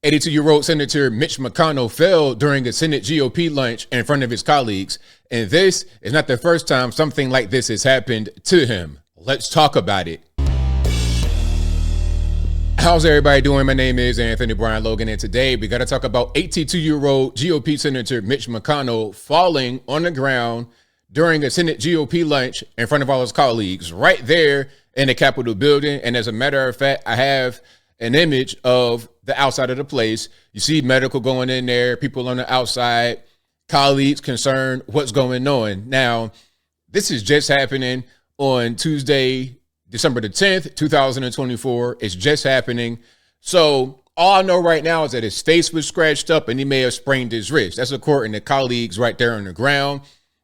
82-year-old Senator Mitch McConnell fell during a Senate GOP lunch in front of his colleagues, and this is not the first time something like this has happened to him. Let's talk about it. How's everybody doing? My name is Anthony Brian Logan, and today we got to talk about 82-year-old GOP Senator Mitch McConnell falling on the ground during a Senate GOP lunch in front of all his colleagues right there in the Capitol building. And as a matter of fact, I have an image of the outside of the place. You see medical going in there, people on the outside, colleagues concerned what's going on. Now, this is just happening on Tuesday, December the 10th, 2024. It's just happening. So all I know right now is that his face was scratched up and he may have sprained his wrist. That's according to colleagues right there on the ground.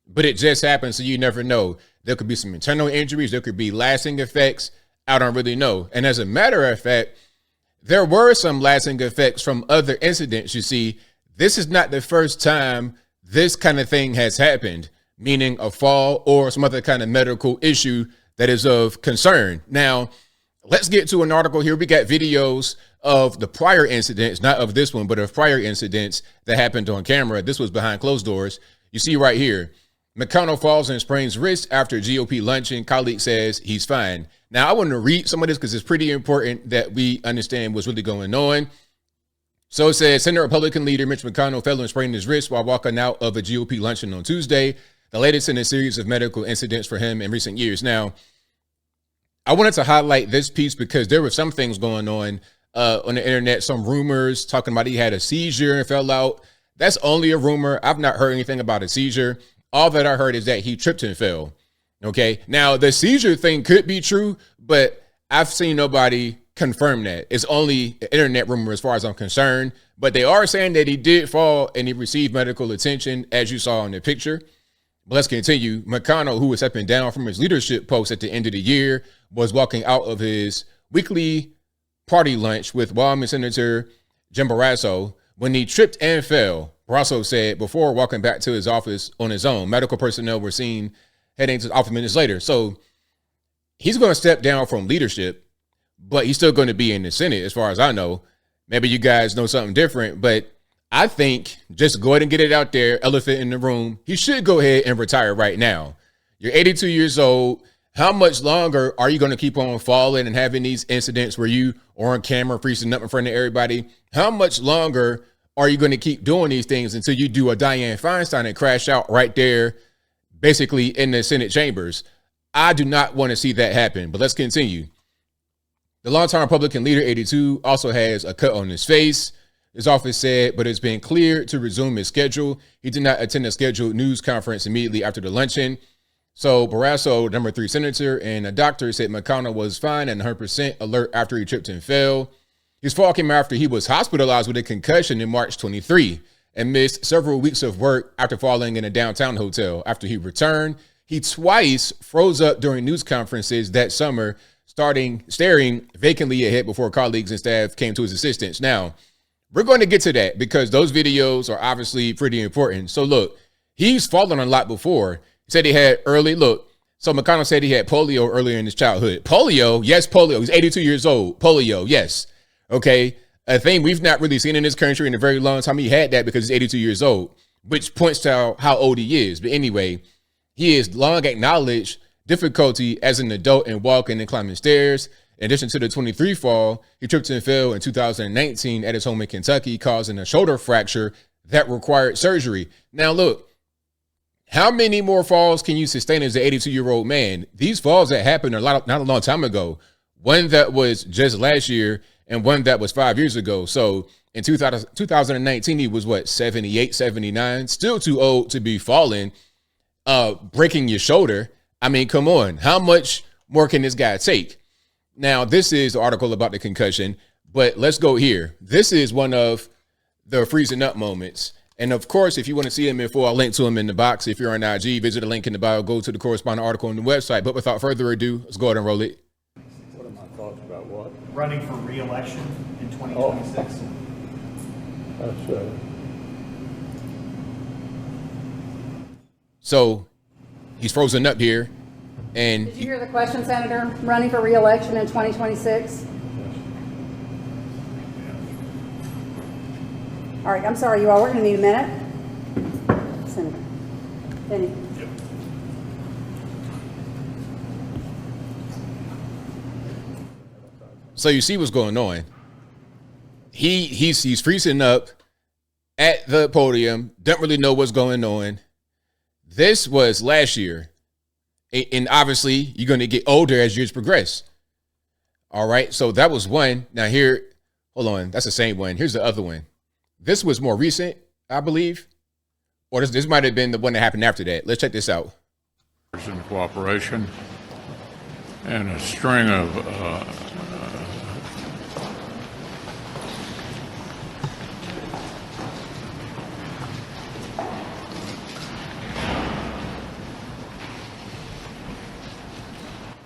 But it just happened, so you never know. There could be some internal injuries. There could be lasting effects. I don't really know. And as a matter of fact, there were some lasting effects from other incidents. You see, this is not the first time this kind of thing has happened, meaning a fall or some other kind of medical issue that is of concern. Now, let's get to an article here. We got videos of the prior incidents, not of this one, but of prior incidents that happened on camera. This was behind closed doors. You see right here, McConnell falls and sprains wrist after GOP luncheon. Colleague says he's fine. Now, I want to read some of this because it's pretty important that we understand what's really going on. So it says, Senate Republican leader Mitch McConnell fell and sprained his wrist while walking out of a GOP luncheon on Tuesday, the latest in a series of medical incidents for him in recent years. Now, I wanted to highlight this piece because there were some things going on the internet, some rumors talking about he had a seizure and fell out. That's only a rumor. I've not heard anything about a seizure. All that I heard is that he tripped and fell. Okay. Now, the seizure thing could be true, but I've seen nobody confirm that. It's only an internet rumor as far as I'm concerned. But they are saying that he did fall and he received medical attention, as you saw in the picture. But let's continue. McConnell, who was stepping down from his leadership post at the end of the year, was walking out of his weekly party lunch with Wyoming Senator Jim Barrasso when he tripped and fell. Barrasso said before walking back to his office on his own. Medical personnel were seen heading to the office minutes later. So he's going to step down from leadership, but he's still going to be in the Senate, as far as I know. Maybe you guys know something different, but I think just go ahead and get it out there, elephant in the room. He should go ahead and retire right now. You're 82 years old. How much longer are you going to keep on falling and having these incidents where you are on camera freezing up in front of everybody? How much longer are you going to keep doing these things until you do a Dianne Feinstein and crash out right there, basically in the Senate chambers? I do not want to see that happen, but let's continue. The longtime Republican leader, 82, also has a cut on his face. His office said, but it's been cleared to resume his schedule. He did not attend a scheduled news conference immediately after the luncheon. So Barrasso, number 3 senator, and a doctor said McConnell was fine and 100% alert after he tripped and fell. His fall came after he was hospitalized with a concussion in March 23 and missed several weeks of work after falling in a downtown hotel. After he returned, he twice froze up during news conferences that summer, staring vacantly ahead before colleagues and staff came to his assistance. Now, we're going to get to that because those videos are obviously pretty important. So look, he's fallen a lot before. He said he had so McConnell said he had polio earlier in his childhood. Polio? Yes, polio. He's 82 years old. Polio, yes. Okay, a thing we've not really seen in this country in a very long time. He had that because he's 82 years old, which points to how old he is. But anyway, he has long acknowledged difficulty as an adult in walking and climbing stairs. In addition to the 23 fall, he tripped and fell in 2019 at his home in Kentucky, causing a shoulder fracture that required surgery. Now, look, how many more falls can you sustain as an 82-year-old man? These falls that happened not a long time ago. One that was just last year and one that was 5 years ago. So in 2019, he was 78, 79, still too old to be falling, breaking your shoulder. I mean, come on. How much more can this guy take? Now, this is the article about the concussion, but let's go here. This is one of the freezing up moments. And of course, if you want to see him in full, I'll link to him in the box. If you're on IG, visit the link in the bio, go to the corresponding article on the website. But without further ado, let's go ahead and roll it. What are my thoughts about what? Running for re-election in 2026. That's So he's frozen up here. And did you hear the question, Senator? Running for re-election in 2026? All right, I'm sorry, you all. We're going to need a minute. Senator. Benny. So you see what's going on. He's freezing up at the podium. Don't really know what's going on. This was last year. And obviously, you're going to get older as years progress. All right, so that was one. Now here, hold on, that's the same one. Here's the other one. This was more recent, I believe. Or this might have been the one that happened after that. Let's check this out. In cooperation and a string of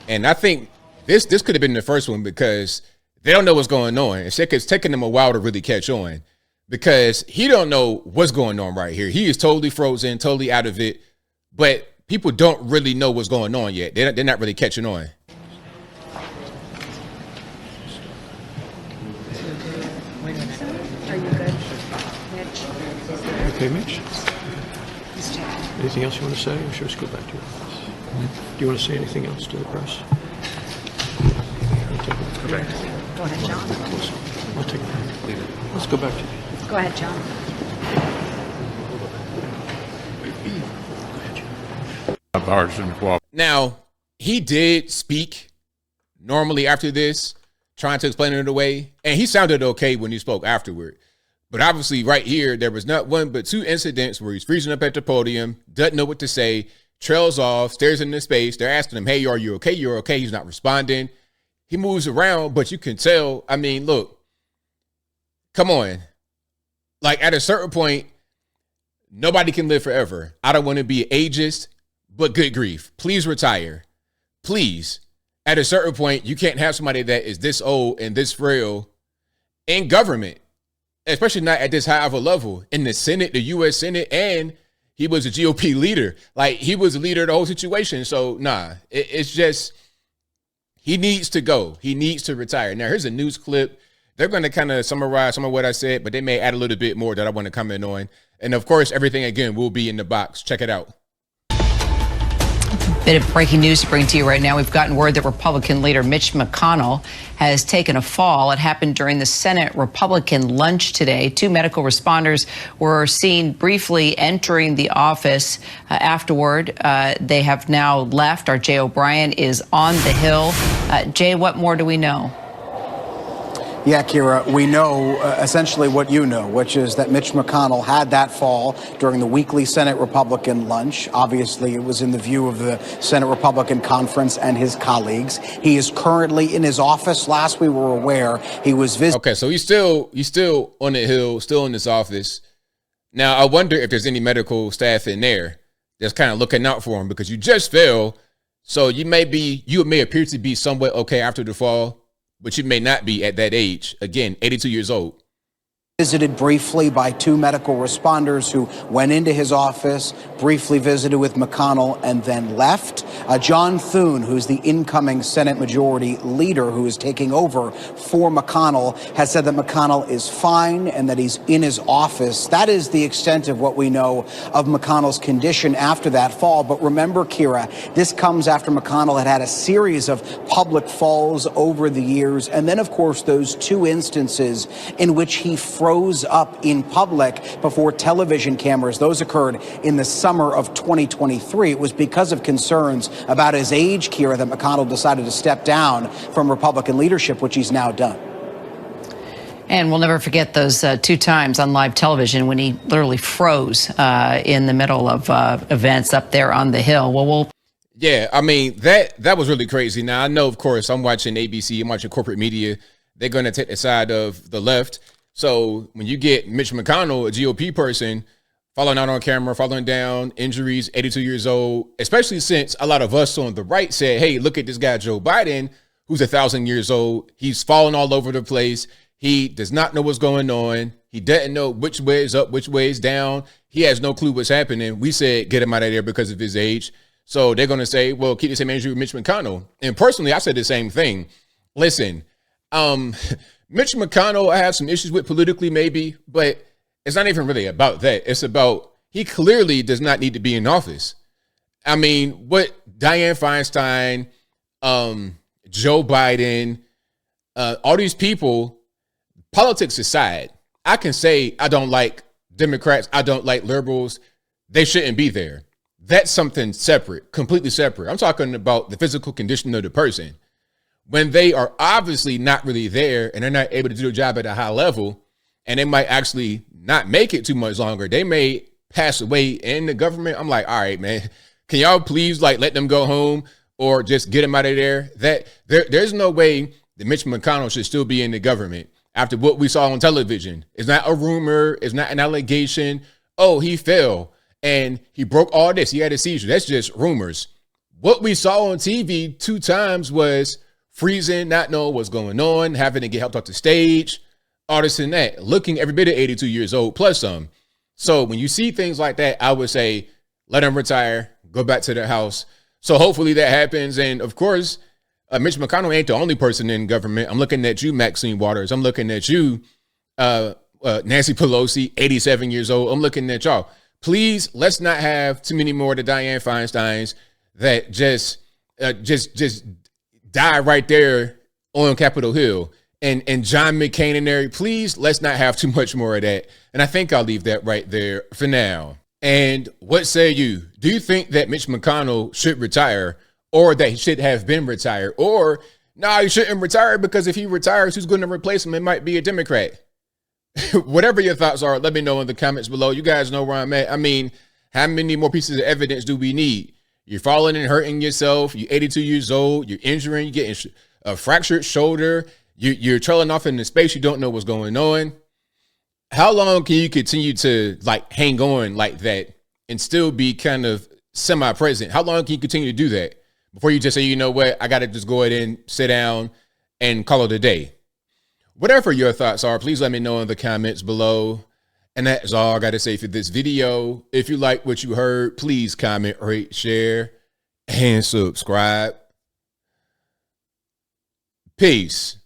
And I think this could have been the first one because they don't know what's going on. It's taking them a while to really catch on because he don't know what's going on right here. He is totally frozen, totally out of it. But people don't really know what's going on yet. They're not really catching on. Are you good, Mitch? Okay, Mitch. Anything else you want to say, or should we just go back to your office? Do you want to say anything else to the press? Go ahead, John. We'll take a break. Let's go back to you. Go ahead, John. bipartisan cooperation. Now, he did speak normally after this, trying to explain it away, and he sounded okay when he spoke afterward. But obviously right here, there was not one but two incidents where he's freezing up at the podium, doesn't know what to say, trails off, stares into space. They're asking him, hey, are you okay? You're okay. He's not responding. He moves around, but you can tell. I mean, look, come on. Like at a certain point, nobody can live forever. I don't want to be ageist, but good grief. Please retire. Please. At a certain point, you can't have somebody that is this old and this frail in government, especially not at this high of a level in the Senate, the U.S. Senate, and he was a GOP leader. Like, he was the leader of the whole situation. So, it's just, he needs to go. He needs to retire. Now, here's a news clip. They're going to kind of summarize some of what I said, but they may add a little bit more that I want to comment on. And, of course, everything, again, will be in the box. Check it out. Bit of breaking news to bring to you right now. We've gotten word that Republican leader Mitch McConnell has taken a fall. It happened during the Senate Republican lunch today. Two medical responders were seen briefly entering the office afterward. They have now left. Our Jay O'Brien is on the Hill. Jay, what more do we know? Yeah, Kira, we know essentially what you know, which is that Mitch McConnell had that fall during the weekly Senate Republican lunch. Obviously, it was in the view of the Senate Republican Conference and his colleagues. He is currently in his office. Last we were aware, he was visiting. Okay, so he's still on the Hill, still in his office. Now, I wonder if there's any medical staff in there that's kind of looking out for him, because you just fell. So you may appear to be somewhat okay after the fall, but you may not be at that age. Again, 82 years old. Visited briefly by two medical responders who went into his office, briefly visited with McConnell, and then left. John Thune, who's the incoming Senate Majority Leader who is taking over for McConnell, has said that McConnell is fine and that he's in his office. That is the extent of what we know of McConnell's condition after that fall. But remember, Kira, this comes after McConnell had a series of public falls over the years. And then, of course, those two instances in which he froze up in public before television cameras. Those occurred in the summer of 2023. It was because of concerns about his age, Kira, that McConnell decided to step down from Republican leadership, which he's now done. And we'll never forget those two times on live television when he literally froze in the middle of events up there on the Hill. Yeah, I mean, that was really crazy. Now, I know, of course, I'm watching ABC, I'm watching corporate media. They're going to take the side of the left. So when you get Mitch McConnell, a GOP person, falling out on camera, falling down, injuries, 82 years old, especially since a lot of us on the right said, hey, look at this guy, Joe Biden, who's 1,000 years old. He's falling all over the place. He does not know what's going on. He doesn't know which way is up, which way is down. He has no clue what's happening. We said, get him out of there because of his age. So they're going to say, well, keep the same energy with Mitch McConnell. And personally, I said the same thing. Listen, Mitch McConnell, I have some issues with politically maybe, but it's not even really about that. It's about he clearly does not need to be in office. I mean, what Dianne Feinstein, Joe Biden, all these people, politics aside, I can say I don't like Democrats, I don't like liberals. They shouldn't be there. That's something separate, completely separate. I'm talking about the physical condition of the person. When they are obviously not really there and they're not able to do their job at a high level, and they might actually not make it too much longer. They may pass away in the government. I'm like, all right, man, can y'all please like let them go home or just get them out of there? There's no way that Mitch McConnell should still be in the government after what we saw on television. It's not a rumor. It's not an allegation. Oh, he fell and he broke all this. He had a seizure. That's just rumors. What we saw on TV 2 times was freezing, not knowing what's going on, having to get helped off the stage, all this and that, looking every bit of 82 years old plus some. So when you see things like that, I would say, let him retire, go back to the House. So hopefully that happens. And of course, Mitch McConnell ain't the only person in government. I'm looking at you, Maxine Waters. I'm looking at you, Nancy Pelosi, 87 years old. I'm looking at y'all. Please, let's not have too many more of the Dianne Feinsteins that just die right there on Capitol Hill. And John McCain in there. Please, let's not have too much more of that. And I think I'll leave that right there for now. And what say you? Do you think that Mitch McConnell should retire, or that he should have been retired? Or, no, he shouldn't retire because if he retires, who's going to replace him? It might be a Democrat. Whatever your thoughts are, let me know in the comments below. You guys know where I'm at. I mean, how many more pieces of evidence do we need? You're falling and hurting yourself. You're 82 years old. You're injuring. You're getting a fractured shoulder. You're trailing off into space. You don't know what's going on. How long can you continue to like hang on like that and still be kind of semi-present? How long can you continue to do that before you just say, you know what, I got to just go ahead and sit down and call it a day? Whatever your thoughts are, please let me know in the comments below. And that is all I got to say for this video. If you like what you heard, please comment, rate, share, and subscribe. Peace.